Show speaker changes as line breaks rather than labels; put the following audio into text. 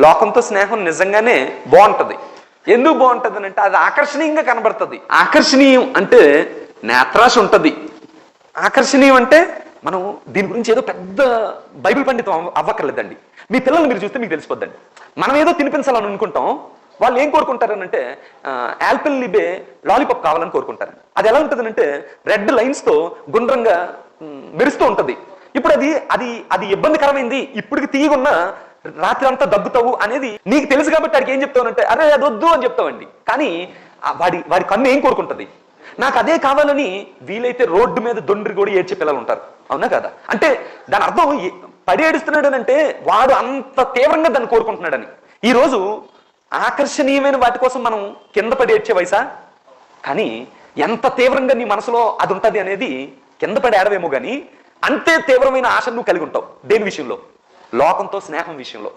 లోకంతో స్నేహం నిజంగానే బాగుంటది. ఎందుకు బాగుంటది అంటే అది ఆకర్షణీయంగా కనబడుతుంది. ఆకర్షణీయం అంటే నేత్రాశ ఉంటుంది. ఆకర్షణీయం అంటే మనం దీని గురించి ఏదో పెద్ద బైబిల్ పండితం అవ్వక్కర్లేదండి. మీ పిల్లల్ని మీరు చూస్తే మీకు తెలిసిపోద్దండి. మనం ఏదో తినిపించాలని అనుకుంటాం, వాళ్ళు ఏం కోరుకుంటారనంటే యాల్పిల్ లిబే లాలీపాప్ కావాలని కోరుకుంటారు. అది ఎలా ఉంటుందనంటే రెడ్ లైన్స్తో గుండ్రంగా మెరుస్తూ ఉంటుంది. ఇప్పుడు అది అది అది ఇబ్బందికరమైంది, ఇప్పటికి తీయగున్న రాత్రి అంతా దగ్గుతావు అనేది నీకు తెలుసు కాబట్టి వాడికి ఏం చెప్తావనంటే అరే అది వద్దు అని చెప్తావండి. కానీ వాడి కన్ను ఏం కోరుకుంటుంది, నాకు అదే కావాలని. వీలైతే రోడ్డు మీద దొండ్రి కూడా ఏడ్చే పిల్లలు ఉంటారు, అవునా కదా? అంటే దాని అర్థం పడి ఏడుస్తున్నాడు అంటే వాడు అంత తీవ్రంగా దాన్ని కోరుకుంటున్నాడని. ఈరోజు ఆకర్షణీయమైన వాటి కోసం మనం కింద పడి ఏడ్చే వయసా? కానీ ఎంత తీవ్రంగా నీ మనసులో అది ఉంటుంది అనేది కింద పడి ఏడవేమో కానీ అంతే తీవ్రమైన ఆశ నువ్వు కలిగి ఉంటావు. దేని విషయంలో? లోకంతో స్నేహం విషయంలో.